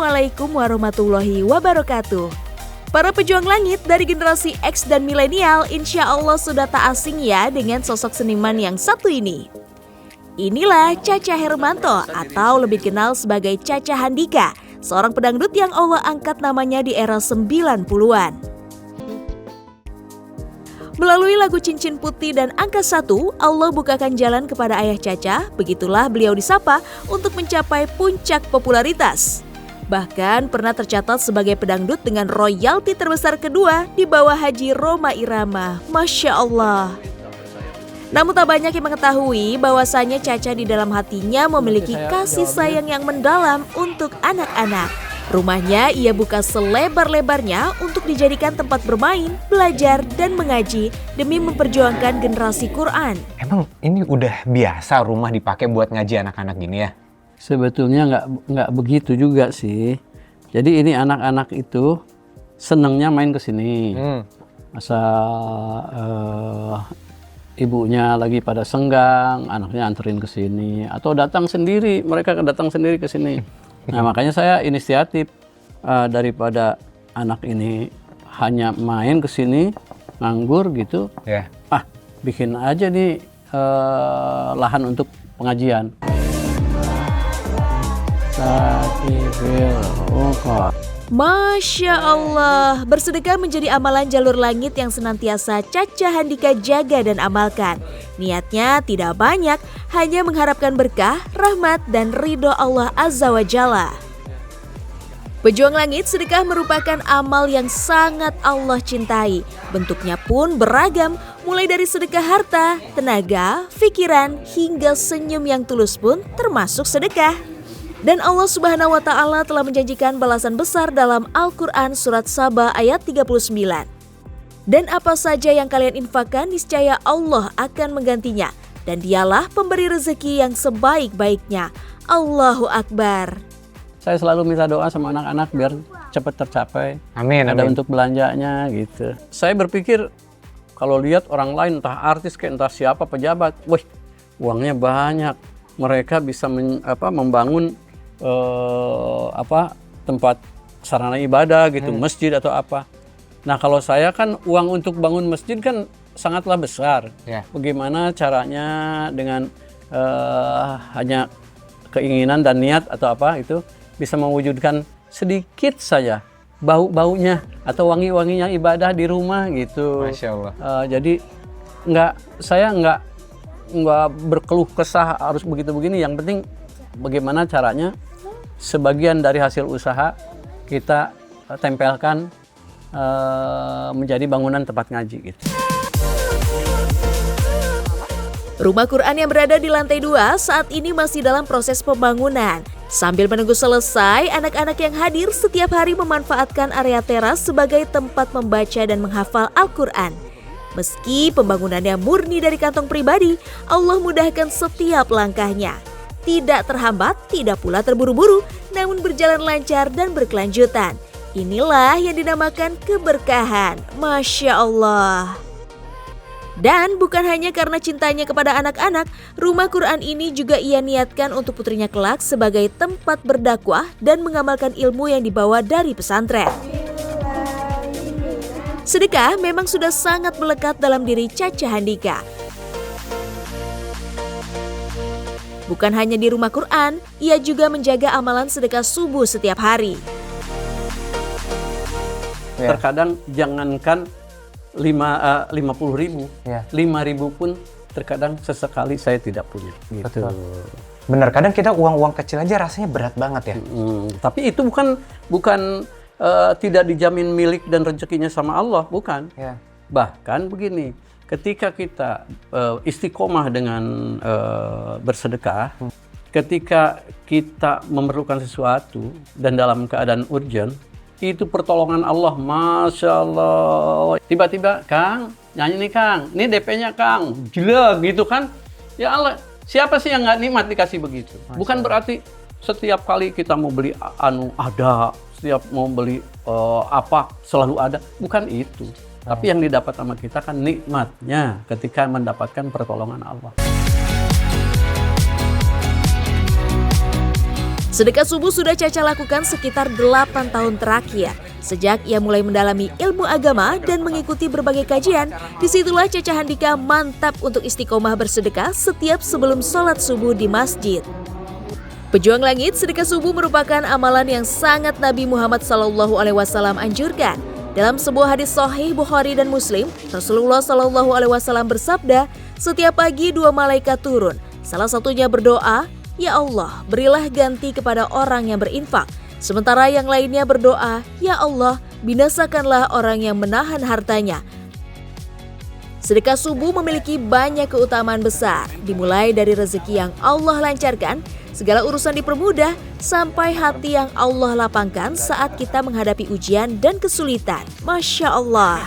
Assalamualaikum warahmatullahi wabarakatuh. Para pejuang langit dari generasi X dan milenial insya Allah sudah tak asing ya dengan sosok seniman yang satu ini. Inilah Caca Hermanto atau lebih dikenal sebagai Caca Handika, seorang pedangdut yang Allah angkat namanya di era 90-an. Melalui lagu Cincin Putih dan Angka 1, Allah bukakan jalan kepada ayah Caca, begitulah beliau disapa untuk mencapai puncak popularitas. Bahkan pernah tercatat sebagai pedangdut dengan royalti terbesar kedua di bawah Haji Rhoma Irama. Masya Allah. Namun tak banyak yang mengetahui bahwasanya Caca di dalam hatinya memiliki kasih sayang yang mendalam untuk anak-anak. Rumahnya ia buka selebar-lebarnya untuk dijadikan tempat bermain, belajar, dan mengaji demi memperjuangkan generasi Quran. Emang ini udah biasa rumah dipakai buat ngaji anak-anak gini ya? Sebetulnya nggak begitu juga sih. Jadi ini anak-anak itu senengnya main ke sini. Masa ibunya lagi pada senggang, anaknya anterin ke sini atau datang sendiri, mereka datang sendiri ke sini. Nah, makanya saya inisiatif daripada anak ini hanya main ke sini nganggur gitu. Bikin aja nih lahan untuk pengajian. Masya Allah, bersedekah menjadi amalan jalur langit yang senantiasa Caca Handika jaga dan amalkan. Niatnya tidak banyak, hanya mengharapkan berkah, rahmat, dan ridho Allah Azza wa Jalla. Pejuang langit, sedekah merupakan amal yang sangat Allah cintai. Bentuknya pun beragam, mulai dari sedekah harta, tenaga, pikiran, hingga senyum yang tulus pun termasuk sedekah. Dan Allah Subhanahu wa Ta'ala telah menjanjikan balasan besar dalam Al-Quran Surat Saba ayat 39. Dan apa saja yang kalian infakkan, niscaya Allah akan menggantinya. Dan dialah pemberi rezeki yang sebaik-baiknya. Allahu Akbar. Saya selalu minta doa sama anak-anak biar cepat tercapai. Amin. Ada untuk belanjanya gitu. Saya berpikir kalau lihat orang lain, entah artis kayak entah siapa pejabat, wih uangnya banyak. Mereka bisa membangun tempat sarana ibadah gitu, masjid atau apa. Nah kalau saya kan uang untuk bangun masjid kan sangatlah besar. Bagaimana caranya dengan hanya keinginan dan niat atau apa itu bisa mewujudkan sedikit saja bau-baunya atau wangi-wanginya ibadah di rumah gitu. Masya Allah. Jadi saya nggak berkeluh kesah harus begitu begini. Yang penting bagaimana caranya sebagian dari hasil usaha kita tempelkan menjadi bangunan tempat ngaji gitu. Rumah Quran yang berada di lantai 2 saat ini masih dalam proses pembangunan. Sambil menunggu selesai, anak-anak yang hadir setiap hari memanfaatkan area teras sebagai tempat membaca dan menghafal Al-Quran. Meski pembangunannya murni dari kantong pribadi, Allah mudahkan setiap langkahnya. Tidak terhambat, tidak pula terburu-buru, namun berjalan lancar dan berkelanjutan. Inilah yang dinamakan keberkahan. Masya Allah. Dan bukan hanya karena cintanya kepada anak-anak, rumah Quran ini juga ia niatkan untuk putrinya kelak sebagai tempat berdakwah dan mengamalkan ilmu yang dibawa dari pesantren. Sedekah memang sudah sangat melekat dalam diri Caca Handika. Bukan hanya di rumah Quran, ia juga menjaga amalan sedekah subuh setiap hari. Terkadang jangankan 50.000, 5.000 pun terkadang sesekali saya tidak punya. Gitu. Betul. Benar, kadang kita uang-uang kecil aja rasanya berat banget ya. Tapi itu bukan tidak dijamin milik dan rezekinya sama Allah, bukan. Bahkan begini, ketika kita istiqomah dengan bersedekah, ketika kita memerlukan sesuatu dan dalam keadaan urgent, itu pertolongan Allah, Masya Allah. Tiba-tiba, Kang, nyanyi nih Kang, ini DP-nya Kang, gila gitu kan. Ya Allah, siapa sih yang nggak nikmat dikasih begitu? Bukan berarti setiap kali kita mau beli ada, setiap mau beli apa selalu ada, bukan itu. Tapi yang didapat sama kita kan nikmatnya ketika mendapatkan pertolongan Allah. Sedekah subuh sudah Caca lakukan sekitar 8 tahun terakhir. Sejak ia mulai mendalami ilmu agama dan mengikuti berbagai kajian, disitulah Caca Handika mantap untuk istiqomah bersedekah setiap sebelum sholat subuh di masjid. Pejuang langit, sedekah subuh merupakan amalan yang sangat Nabi Muhammad SAW anjurkan. Dalam sebuah hadis sahih Bukhari dan Muslim, Rasulullah SAW bersabda, setiap pagi 2 malaikat turun. Salah satunya berdoa, "Ya Allah, berilah ganti kepada orang yang berinfak." Sementara yang lainnya berdoa, "Ya Allah, binasakanlah orang yang menahan hartanya." Sedekah subuh memiliki banyak keutamaan besar, dimulai dari rezeki yang Allah lancarkan, segala urusan dipermudah, sampai hati yang Allah lapangkan saat kita menghadapi ujian dan kesulitan. Masya Allah.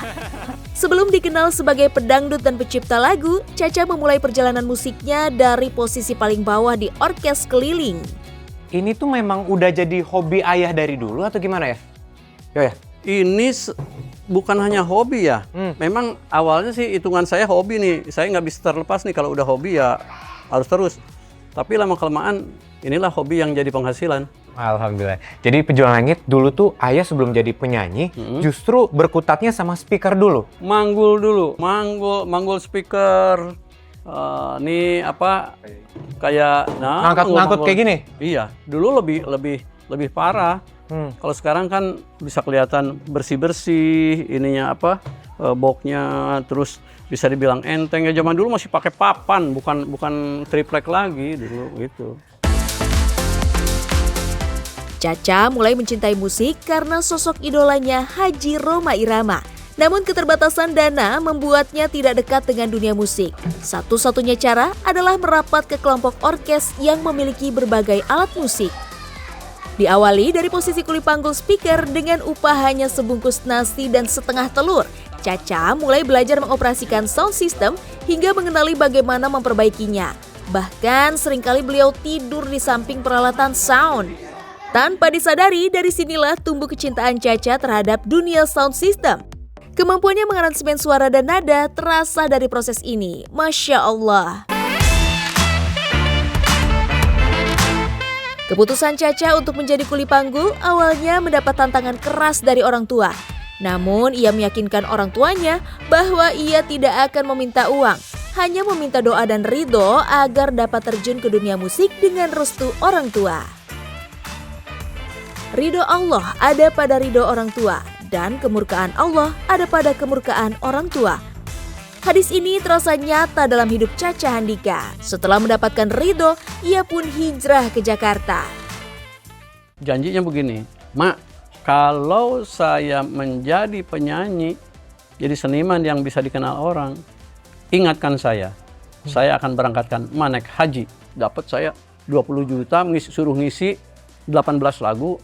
Sebelum dikenal sebagai pedangdut dan pencipta lagu, Caca memulai perjalanan musiknya dari posisi paling bawah di orkes keliling. Ini tuh memang udah jadi hobi ayah dari dulu atau gimana ya? Ya. Ini bukan hanya hobi ya. Memang awalnya sih hitungan saya hobi nih. Saya nggak bisa terlepas nih kalau udah hobi ya harus terus. Tapi lama-kelamaan inilah hobi yang jadi penghasilan. Alhamdulillah. Jadi Pejuang Langit dulu tuh ayah sebelum jadi penyanyi justru berkutatnya sama speaker dulu. Manggul dulu, manggul speaker. Nih apa kayak ngangkut kayak gini. Iya, dulu lebih parah. Kalau sekarang kan bisa kelihatan bersih-bersih ininya apa boxnya, terus bisa dibilang enteng. Ya zaman dulu masih pakai papan, bukan triplek lagi dulu gitu. Caca mulai mencintai musik karena sosok idolanya Haji Rhoma Irama. Namun keterbatasan dana membuatnya tidak dekat dengan dunia musik. Satu-satunya cara adalah merapat ke kelompok orkes yang memiliki berbagai alat musik. Diawali dari posisi kuli panggul speaker dengan upah hanya sebungkus nasi dan setengah telur, Caca mulai belajar mengoperasikan sound system hingga mengenali bagaimana memperbaikinya. Bahkan seringkali beliau tidur di samping peralatan sound. Tanpa disadari, dari sinilah tumbuh kecintaan Caca terhadap dunia sound system. Kemampuannya mengaransemen suara dan nada terasa dari proses ini. Masya Allah. Keputusan Caca untuk menjadi kuli panggul awalnya mendapat tantangan keras dari orang tua. Namun ia meyakinkan orang tuanya bahwa ia tidak akan meminta uang, hanya meminta doa dan ridho agar dapat terjun ke dunia musik dengan restu orang tua. Ridho Allah ada pada ridho orang tua, dan kemurkaan Allah ada pada kemurkaan orang tua. Hadis ini terasa nyata dalam hidup Caca Handika. Setelah mendapatkan ridho, ia pun hijrah ke Jakarta. Janjinya begini, "Mak, kalau saya menjadi penyanyi, jadi seniman yang bisa dikenal orang, ingatkan saya akan berangkatkan naik haji. Dapat saya 20 juta, suruh ngisi 18 lagu,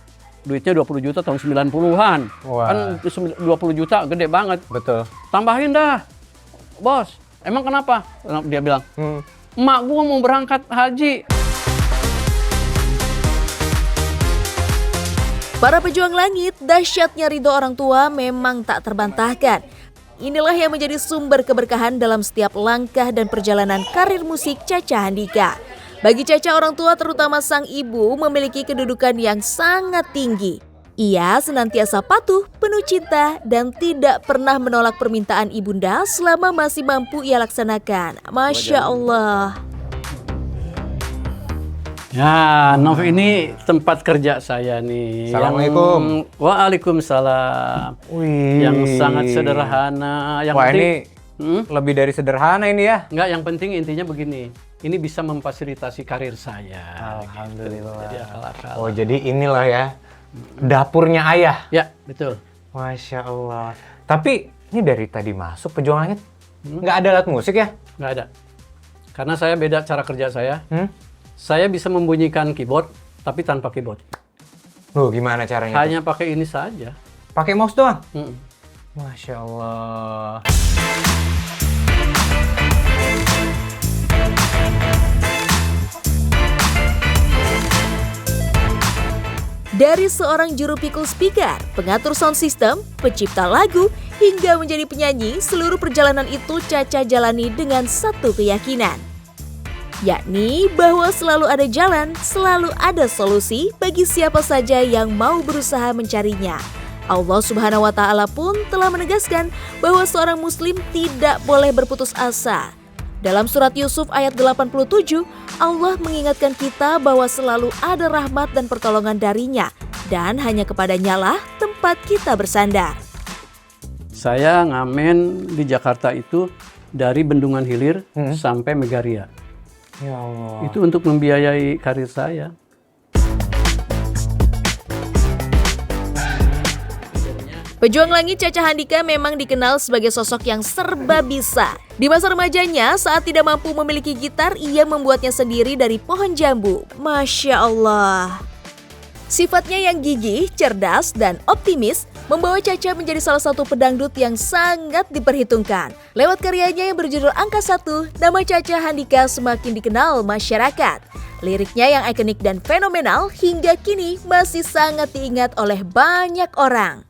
duitnya 20 juta tahun 90-an. Wah. Kan 20 juta gede banget. Betul. Tambahin dah, bos. Emang kenapa?" Dia bilang, "Emak gua mau berangkat haji." Para pejuang langit, dahsyatnya ridho orang tua memang tak terbantahkan. Inilah yang menjadi sumber keberkahan dalam setiap langkah dan perjalanan karir musik Caca Handika. Bagi Caca, orang tua terutama sang ibu memiliki kedudukan yang sangat tinggi. Ia senantiasa patuh, penuh cinta, dan tidak pernah menolak permintaan ibunda selama masih mampu ia laksanakan. Masya Allah. Ya, Nov ini tempat kerja saya nih. Assalamualaikum. Waalaikumsalam. Wih. Yang sangat sederhana. Yang Wah, penting, ini lebih dari sederhana ini ya. enggak, yang penting intinya begini. Ini bisa memfasilitasi karir saya. Alhamdulillah. Gitu. Jadi akal-akal. Oh, jadi inilah ya dapurnya ayah. Ya, betul. Masya Allah. Tapi ini dari tadi masuk Pejuang Langit nggak ada alat musik ya? Nggak ada. Karena saya beda cara kerja saya. Saya bisa membunyikan keyboard, tapi tanpa keyboard. Gimana caranya? Hanya pakai ini saja. Pakai mouse doang? Mm. Masya Allah. Dari seorang juru pikul speaker, pengatur sound system, pencipta lagu, hingga menjadi penyanyi, seluruh perjalanan itu Caca jalani dengan satu keyakinan. yakni bahwa selalu ada jalan, selalu ada solusi bagi siapa saja yang mau berusaha mencarinya. Allah Subhanahu wa Ta'ala pun telah menegaskan bahwa seorang Muslim tidak boleh berputus asa. Dalam surat Yusuf ayat 87, Allah mengingatkan kita bahwa selalu ada rahmat dan pertolongan darinya, dan hanya kepadanya lah tempat kita bersandar. Saya ngamen di Jakarta itu dari Bendungan Hilir sampai Megaria. Ya Allah. Itu untuk membiayai karir saya. Pejuang langit Caca Handika memang dikenal sebagai sosok yang serba bisa. Di masa remajanya, saat tidak mampu memiliki gitar, ia membuatnya sendiri dari pohon jambu. Masya Allah. Sifatnya yang gigih, cerdas, dan optimis membawa Caca menjadi salah satu pedangdut yang sangat diperhitungkan. Lewat karyanya yang berjudul Angka 1, nama Caca Handika semakin dikenal masyarakat. Liriknya yang ikonik dan fenomenal hingga kini masih sangat diingat oleh banyak orang.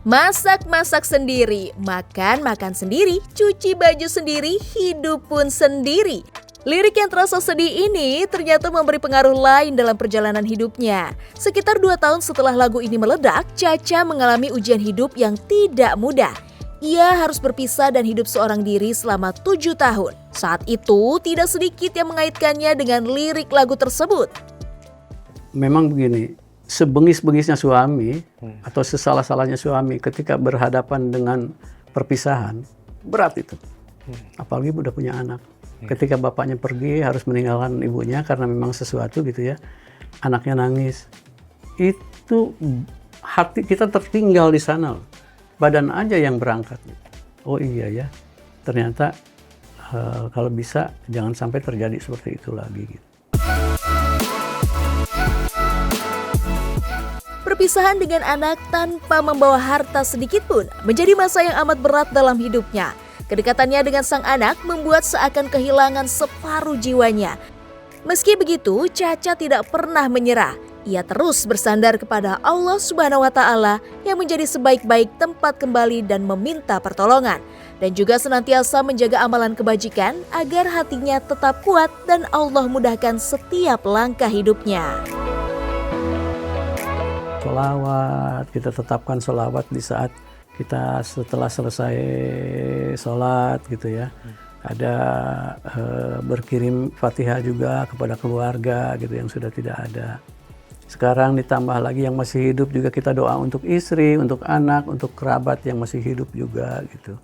Masak-masak sendiri, makan-makan sendiri, cuci baju sendiri, hidup pun sendiri. Lirik yang terasa sedih ini ternyata memberi pengaruh lain dalam perjalanan hidupnya. Sekitar 2 tahun setelah lagu ini meledak, Caca mengalami ujian hidup yang tidak mudah. Ia harus berpisah dan hidup seorang diri selama 7 tahun. Saat itu, tidak sedikit yang mengaitkannya dengan lirik lagu tersebut. Memang begini, sebengis-bengisnya suami atau sesalah-salahnya suami ketika berhadapan dengan perpisahan, berat itu. Apalagi udah punya anak. Ketika bapaknya pergi harus meninggalkan ibunya karena memang sesuatu gitu ya. Anaknya nangis. Itu hati kita tertinggal di sana. Badan aja yang berangkat. Oh iya ya, ternyata kalau bisa jangan sampai terjadi seperti itu lagi gitu. Perpisahan dengan anak tanpa membawa harta sedikit pun menjadi masa yang amat berat dalam hidupnya. Kedekatannya dengan sang anak membuat seakan kehilangan separuh jiwanya. Meski begitu, Caca tidak pernah menyerah. Ia terus bersandar kepada Allah Subhanahu wa Ta'ala yang menjadi sebaik-baik tempat kembali dan meminta pertolongan. Dan juga senantiasa menjaga amalan kebajikan agar hatinya tetap kuat dan Allah mudahkan setiap langkah hidupnya. Sholawat, kita tetapkan sholawat di saat kita setelah selesai sholat gitu ya. Ada berkirim Fatihah juga kepada keluarga gitu yang sudah tidak ada. Sekarang ditambah lagi yang masih hidup juga kita doa untuk istri, untuk anak, untuk kerabat yang masih hidup juga gitu.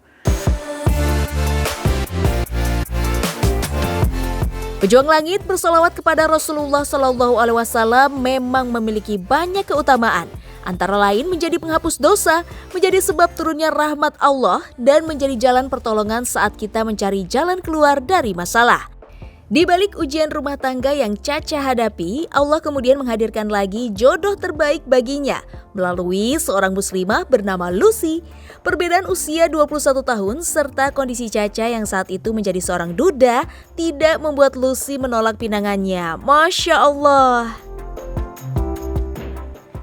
Pejuang langit bersolawat kepada Rasulullah SAW memang memiliki banyak keutamaan. Antara lain menjadi penghapus dosa, menjadi sebab turunnya rahmat Allah, dan menjadi jalan pertolongan saat kita mencari jalan keluar dari masalah. Di balik ujian rumah tangga yang Caca hadapi, Allah kemudian menghadirkan lagi jodoh terbaik baginya melalui seorang muslimah bernama Lucy. Perbedaan usia 21 tahun serta kondisi Caca yang saat itu menjadi seorang duda tidak membuat Lucy menolak pinangannya. Masya Allah.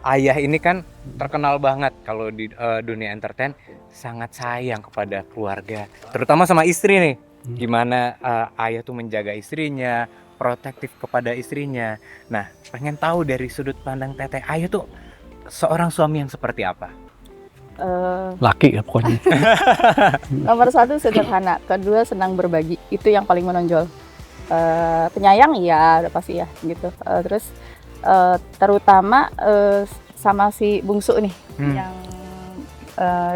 Ayah ini kan terkenal banget kalau di dunia entertain, sangat sayang kepada keluarga, terutama sama istri nih. Gimana ayah tuh menjaga istrinya, protektif kepada istrinya. Nah, pengen tahu dari sudut pandang Teteh, ayah tuh seorang suami yang seperti apa? Laki ya pokoknya. Nomor 1 sederhana, kedua senang berbagi, itu yang paling menonjol. Penyayang ya udah pasti ya gitu. Terus terutama sama si bungsu nih yang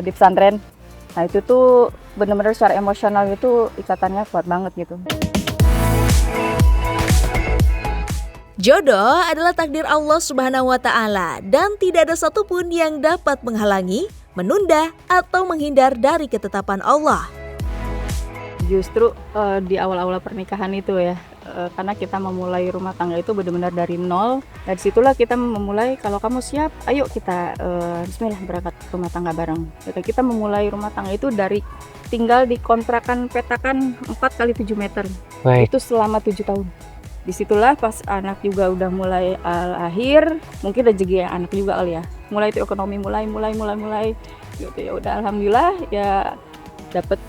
di pesantren. Nah itu tuh benar-benar secara emosional itu ikatannya kuat banget gitu. Jodoh adalah takdir Allah Subhanahu wa Ta'ala dan tidak ada satupun yang dapat menghalangi, menunda, atau menghindar dari ketetapan Allah. Justru di awal-awal pernikahan itu ya, karena kita memulai rumah tangga itu benar-benar dari nol. Dari situlah kita memulai, kalau kamu siap, ayo kita bismillah berangkat rumah tangga bareng. Kita memulai rumah tangga itu dari tinggal di kontrakan petakan 4x7 meter. Baik. Itu selama 7 tahun. Disitulah pas anak juga udah mulai lahir, mungkin rezeki anak juga kali ya. Mulai itu ekonomi mulai gitu. Ya udah alhamdulillah ya dapat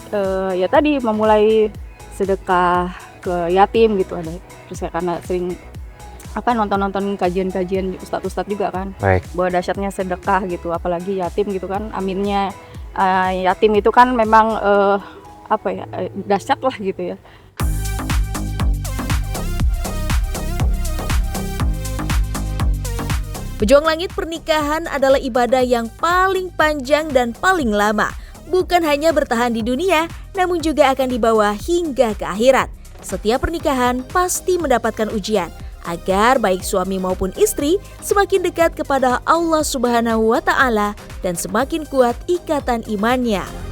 ya tadi memulai sedekah ke yatim gitu ada. Terus ya karena sering nonton kajian-kajian ustadz juga kan. Baik. Bahwa dahsyatnya sedekah gitu, apalagi yatim gitu kan. Aminnya yatim itu kan memang dahsyat lah gitu ya. Pejuang Langit, pernikahan adalah ibadah yang paling panjang dan paling lama. Bukan hanya bertahan di dunia, namun juga akan dibawa hingga ke akhirat. Setiap pernikahan pasti mendapatkan ujian, agar baik suami maupun istri semakin dekat kepada Allah Subhanahu wa Ta'ala dan semakin kuat ikatan imannya.